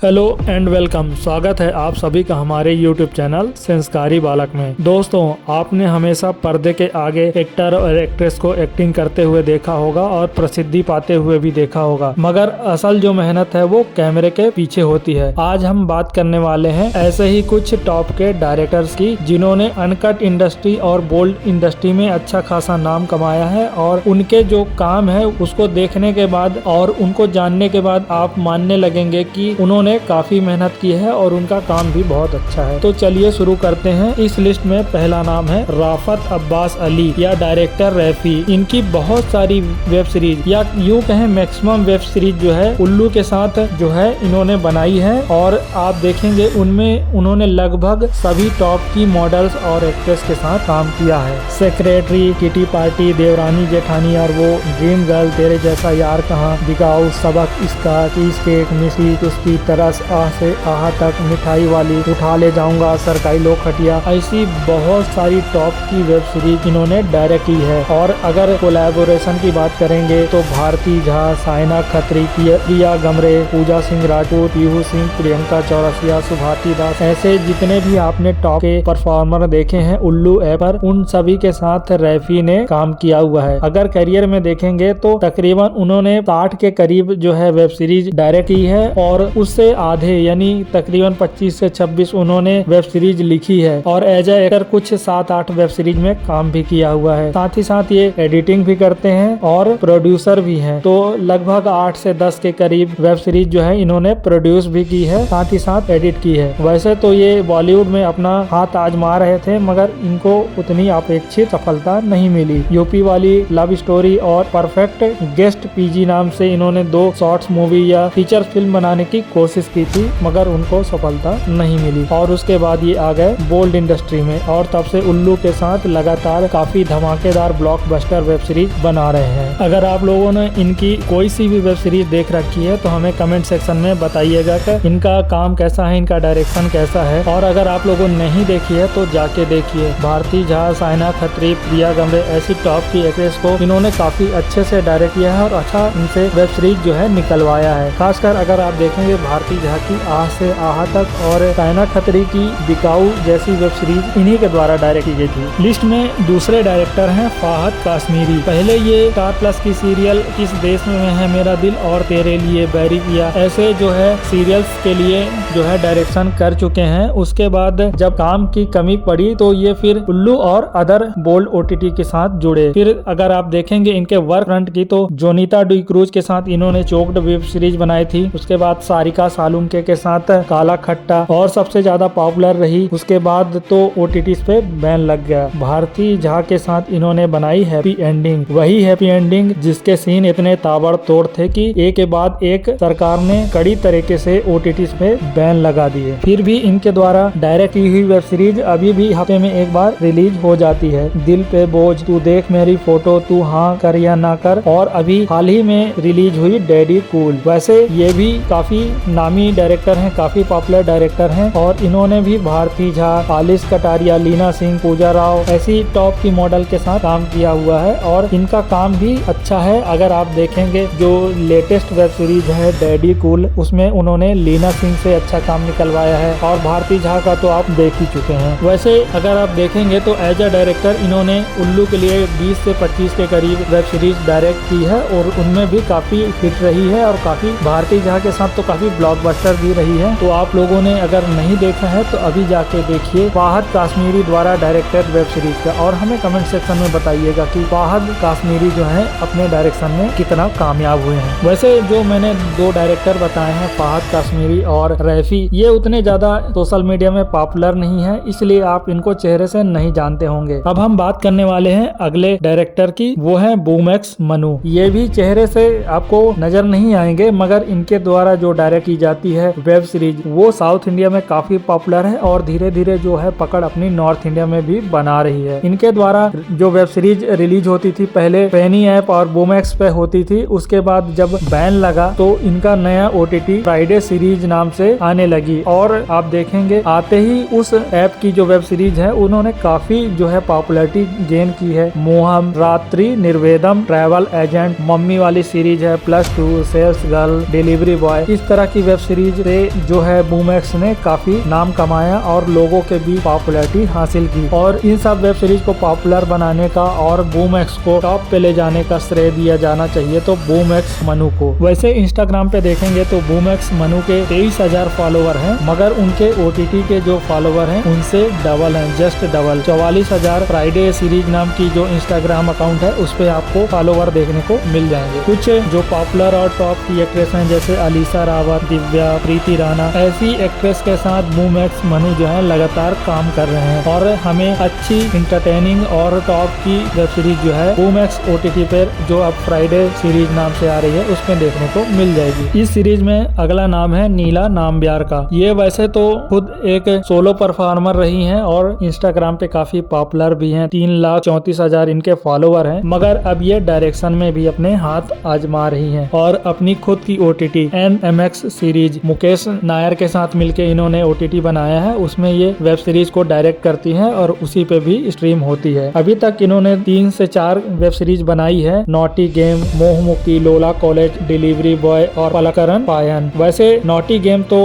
Hello and welcome. स्वागत है आप सभी का हमारे यूट्यूब चैनल संस्कारी बालक में। दोस्तों, आपने हमेशा पर्दे के आगे एक्टर और एक्ट्रेस को एक्टिंग करते हुए देखा होगा और प्रसिद्धि पाते हुए भी देखा होगा, मगर असल जो मेहनत है वो कैमरे के पीछे होती है। आज हम बात करने वाले हैं ऐसे ही कुछ टॉप के डायरेक्टर्स की जिन्होंने अनकट इंडस्ट्री और बोल्ड इंडस्ट्री में अच्छा खासा नाम कमाया है, और उनके जो काम है उसको देखने के बाद और उनको जानने के बाद आप मानने लगेंगे कि उन्होंने काफी मेहनत की है और उनका काम भी बहुत अच्छा है। तो चलिए शुरू करते हैं। इस लिस्ट में पहला नाम है राफत अब्बास अली या डायरेक्टर रैफी। इनकी बहुत सारी वेब सीरीज या यूं कहें मैक्सिमम वेब सीरीज जो है उल्लू के साथ जो है इन्होंने बनाई है, और आप देखेंगे उनमें उन्होंने लगभग सभी टॉप की मॉडल्स और एक्ट्रेस के साथ काम किया है। Secretary, kitty party, Devrani Jethani और वो, ड्रीम गर्ल, तेरे जैसा यार कहाँ, दिगाओ, सबक, इसका, चीज केक, मिसी, उसकी तरस, आह से आह तक, मिठाई वाली, उठा ले जाऊंगा, सरकारी लोग खटिया, ऐसी बहुत सारी टॉप की वेब सीरीज इन्होंने डायरेक्ट की है। और अगर कोलैबोरेशन की बात करेंगे तो भारती झा, साइना खत्री, प्रिया गमरे, पूजा सिंह राजपूत, पीहू सिंह, प्रियंका चौरसिया, सुभाती दास, ऐसे जितने भी आपने टॉप के परफॉर्मर देखे हैं उल्लू ऐप पर, उन सभी के साथ रैफी ने काम किया हुआ है। अगर करियर में देखेंगे तो तकरीबन उन्होंने 60 के करीब जो है वेब सीरीज डायरेक्ट की है, और उससे आधे यानी तकरीबन 25 से 26 उन्होंने वेब सीरीज लिखी है, और एज ए एक्टर कुछ 7-8 वेब सीरीज में काम भी किया हुआ है। साथ ही साथ ये एडिटिंग भी करते हैं और प्रोड्यूसर भी हैं। तो लगभग 8 से 10 के करीब वेब सीरीज जो है इन्होंने प्रोड्यूस भी की है, साथ ही साथ एडिट की है। वैसे तो ये बॉलीवुड में अपना हाथ आजमा रहे थे, मगर इनको उतनी अपेक्षित सफलता नहीं मिली। यूपी वाली लव स्टोरी और परफेक्ट गेस्ट पीजी नाम से इन्होंने 2 शॉर्ट्स मूवी या फीचर फिल्म बनाने की कोशिश की थी, मगर उनको सफलता नहीं मिली, और उसके बाद ये आ गए बोल्ड इंडस्ट्री में, और तब से उल्लू के साथ लगातार काफी धमाकेदार ब्लॉकबस्टर वेब सीरीज बना रहे हैं। अगर आप लोगों ने इनकी कोई सी भी वेब सीरीज देख रखी है तो हमें कमेंट सेक्शन में बताइएगा कि इनका काम कैसा है, इनका डायरेक्शन कैसा है। और अगर आप लोगों ने नहीं देखी है तो जाके देखिए। भारती झा, साइना खत्री, प्रिया गमरे, ऐसी टॉप की एक्ट्रेस को इन्होंने काफी अच्छे से डायरेक्ट किया है और अच्छा इनसे वेब सीरीज जो है निकलवाया है। खासकर अगर आप देखेंगे भारती झा की आह से आह तक और साइना खत्री की बिकाऊ जैसी वेब सीरीज इन्हीं के द्वारा डायरेक्ट की गई थी। लिस्ट में दूसरे डायरेक्टर हैं फाहद काश्मीरी। पहले ये स्टार प्लस की सीरियल किस देश में है मेरा दिल और तेरे लिए बैरी किया, ऐसे जो है सीरियल्स के लिए जो है डायरेक्शन कर चुके हैं। उसके बाद जब काम की कमी पड़ी तो ये फिर उल्लू और अदर बोल्ड ओटीटी के साथ जुड़े। फिर अगर आप देखेंगे इनके वर्क फ्रंट की तो जोनीता डी क्रूज के साथ इन्होंने चोक्ड वेब सीरीज बनाई थी। उसके बाद सारिका सालुंके के साथ काला खट्टा और सबसे ज्यादा पॉपुलर रही। उसके बाद तो ओटीटी पे बैन लग गया। भारती झा के साथ इन्होंने बनाई हैप्पी एंडिंग, वही हैप्पी एंडिंग जिसके सीन इतने ताबड़तोड़ थे कि एक के बाद एक सरकार ने कड़ी तरीके से ओटीटी पे बैन लगा दिए। फिर भी इनके द्वारा डायरेक्ट की हुई वेब सीरीज अभी भी हफ्ते में एक बार रिलीज हो जाती है। दिल पे बोझ, तू देख मेरी फोटो, तू हाँ कर या ना कर, और अभी हाल ही में रिलीज हुई डैडी कूल। वैसे ये भी काफी नामी डायरेक्टर हैं, काफी पॉपुलर डायरेक्टर हैं, और इन्होंने भी भारती झा, आलिस कटारिया, लीना सिंह, पूजा राव ऐसी टॉप की मॉडल के साथ काम किया हुआ है, और इनका काम भी अच्छा है। अगर आप देखेंगे जो लेटेस्ट वेब सीरीज है डैडी कूल, उसमें उन्होंने लीना सिंह से अच्छा काम निकलवाया है, और भारती झा का तो आप देख ही चुके हैं। वैसे अगर आप देखेंगे तो एज अ डायरेक्टर इन्होंने उल्लू के लिए 20 से 25 के करीब वेब सीरीज डायरेक्ट की है, और उनमें भी काफी हिट रही है, और काफी भारती झा के साथ तो काफी ब्लॉकबस्टर भी रही है। तो आप लोगों ने अगर नहीं देखा है तो अभी जाके देखिए फाहद काश्मीरी द्वारा डायरेक्टेड वेब सीरीज का, और हमें कमेंट सेक्शन में बताइएगा कि फाहद काश्मीरी जो है अपने डायरेक्शन में कितना कामयाब हुए हैं। वैसे जो मैंने 2 डायरेक्टर बताए हैं फाहद काश्मीरी और रैफी, ये उतने ज्यादा सोशल मीडिया में पॉपुलर नहीं है, इसलिए आप इनको चेहरे से नहीं जानते होंगे। अब हम बात करने वाले हैं अगले डायरेक्टर की, वो है बूमैक्स मनु। ये भी चेहरे से आपको नजर नहीं आएंगे, मगर इनके द्वारा जो डायरेक्ट की जाती है वेब सीरीज वो साउथ इंडिया में काफी पॉपुलर है, और धीरे धीरे जो है पकड़ अपनी नॉर्थ इंडिया में भी बना रही है। इनके द्वारा जो वेब सीरीज रिलीज होती थी पहले पेनी ऐप और बूमैक्स पे होती थी, उसके बाद जब बैन लगा तो इनका नया ओटीटी फ्राइडे सीरीज नाम से आने लगी, और आप देखेंगे आते ही उस ऐप की जो वेब सीरीज है उन्होंने काफी जो है पॉपुलैरिटी गेन की है। मोहम, रात्रि, निर्वेदम, ट्रैवल एजेंट, मम्मी वाली सीरीज है, +2, सेल्स गर्ल, डिलीवरी बॉय, इस तरह की वेब वेब सीरीज से जो है बूम एक्स ने काफी नाम कमाया और लोगों के भी पॉपुलैरिटी हासिल की, और इन सब वेब सीरीज को पॉपुलर बनाने का और बूम एक्स को टॉप पे ले जाने का श्रेय दिया जाना चाहिए तो बूम एक्स मनु को। वैसे इंस्टाग्राम पे देखेंगे तो बूम एक्स मनु के 23,000 फॉलोवर हैं, मगर उनके OTT के जो फॉलोवर हैं उनसे डबल हैं, जस्ट डबल। 44,000 फ्राइडे सीरीज नाम की जो इंस्टाग्राम अकाउंट है उस पे आपको फॉलोवर देखने को मिल जाएंगे। कुछ जो पॉपुलर और टॉप की एक्ट्रेस हैं जैसे अलीसा रावत, दिव्या, प्रीति राणा, ऐसी एक्ट्रेस के साथ बूम एक्स मनु जो है लगातार काम कर रहे हैं और हमें अच्छी इंटरटेनिंग और टॉप की वेब सीरीज जो है बूम एक्स OTT पर जो अब फ्राइडे सीरीज नाम से आ रही है उसमें देखने को मिल जाएगी। इस सीरीज में अगला नाम है नीला नाम्बियार का। ये वैसे तो खुद एक सोलो परफॉर्मर रही हैं और इंस्टाग्राम पे काफी पॉपुलर भी हैं, 3,34,000 इनके फॉलोवर हैं, मगर अब ये डायरेक्शन में भी अपने हाथ आजमा रही हैं और अपनी खुद की OTT NMX series Mukesh Nair के साथ मिलके इन्होंने OTT बनाया है, उसमें ये वेब सीरीज को डायरेक्ट करती हैं और उसी पे भी स्ट्रीम होती है। अभी तक इन्होंने 3 से 4 वेब सीरीज बनाई है, नॉटी गेम, मोह मुक्ति, लोला कॉलेज, डिलीवरी बॉय और पलकरन पायन। वैसे नॉटी गेम तो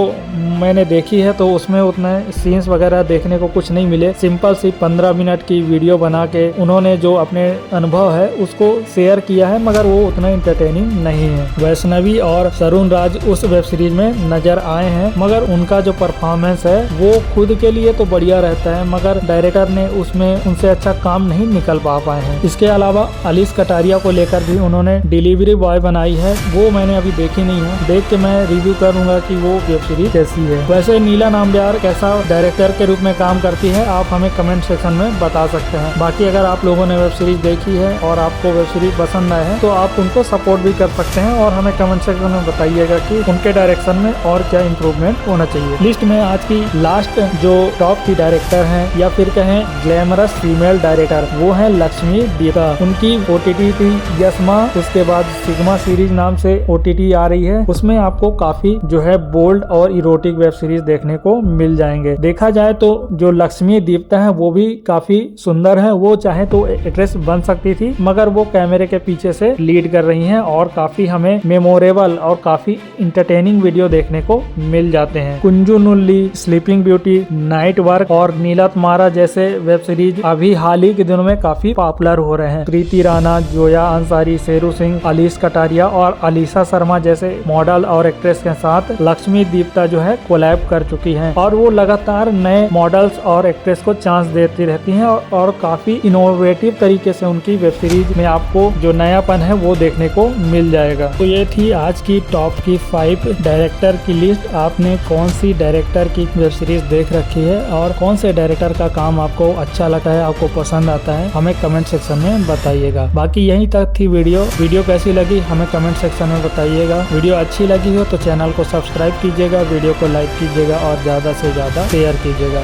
मैंने देखी है तो उसमें उतने सीन्स वगैरह देखने को कुछ नहीं मिले, सिंपल सी 15 मिनट की वीडियो बना के उन्होंने जो अपने अनुभव है उसको शेयर किया है, मगर वो उतना इंटरटेनिंग नहीं है। वैष्णवी और सरुण राज उस वेब सीरीज में नजर आए हैं, मगर उनका जो परफॉर्मेंस है वो खुद के लिए तो बढ़िया रहता है, मगर डायरेक्टर ने उसमें उनसे अच्छा काम नहीं निकल पाए हैं। इसके अलावा अलीस कटारिया को लेकर भी उन्होंने डिलीवरी बॉय बनाई है, वो मैंने अभी देखी नहीं है, देख के मैं रिव्यू करूंगा कि वो वेब सीरीज कैसी है। वैसे नीला नाम्बियार कैसा डायरेक्टर के रूप में काम करती है आप हमें कमेंट सेक्शन में बता सकते हैं। बाकी अगर आप लोगों ने वेब सीरीज देखी है और आपको वेब सीरीज पसंद आए हैं तो आप उनको सपोर्ट भी कर सकते हैं और हमें कमेंट सेक्शन में बताइएगा कि उनके डायरेक्शन में और क्या इम्प्रूवमेंट होना चाहिए। लिस्ट में आज की लास्ट जो टॉप की डायरेक्टर है या फिर कहें ग्लैमरस फीमेल डायरेक्टर, वो है लक्ष्मी दीपा। उनकी OTT थी यस्मा, उसके बाद सिग्मा सीरीज नाम से OTT आ रही है, उसमें आपको काफी जो है बोल्ड और इरोटिक वेब सीरीज देखने को मिल जाएंगे। देखा जाए तो जो लक्ष्मी दीप्ता है वो भी काफी सुंदर है, वो चाहे तो एक्ट्रेस बन सकती थी, मगर वो कैमरे के पीछे से लीड कर रही हैं और काफी हमें मेमोरेबल और काफी इंटरटेनिंग वीडियो देखने को मिल जाते हैं। कुंजू नुल्ली, स्लीपिंग ब्यूटी, नाइट वर्क और नीलत मारा जैसे वेब सीरीज अभी हाल ही के दिनों में काफी पॉपुलर हो रहे हैं। प्रीति राणा, जोया अंसारी, शेरू सिंह, अलीस कटारिया और अलीसा शर्मा जैसे मॉडल और एक्ट्रेस के साथ लक्ष्मी दीप्ता जो है कोलैब कर चुकी हैं और वो लगातार नए मॉडल्स और एक्ट्रेस को चांस देती रहती हैं और काफी इनोवेटिव तरीके से उनकी वेब सीरीज में आपको जो नयापन है वो देखने को मिल जाएगा। तो ये थी आज की टॉप की 5 डायरेक्टर की लिस्ट। आपने कौन सी डायरेक्टर की वेब सीरीज देख रखी है और कौन से डायरेक्टर का काम आपको अच्छा लगा है, आपको पसंद आता है, हमें कमेंट सेक्शन में बताइएगा। बाकी यहीं तक थी वीडियो कैसी लगी हमें कमेंट सेक्शन में बताइएगा। वीडियो अच्छी लगी हो तो चैनल को सब्सक्राइब कीजिएगा, वीडियो को लाइक कीजिएगा और ज्यादा से ज्यादा शेयर कीजिएगा।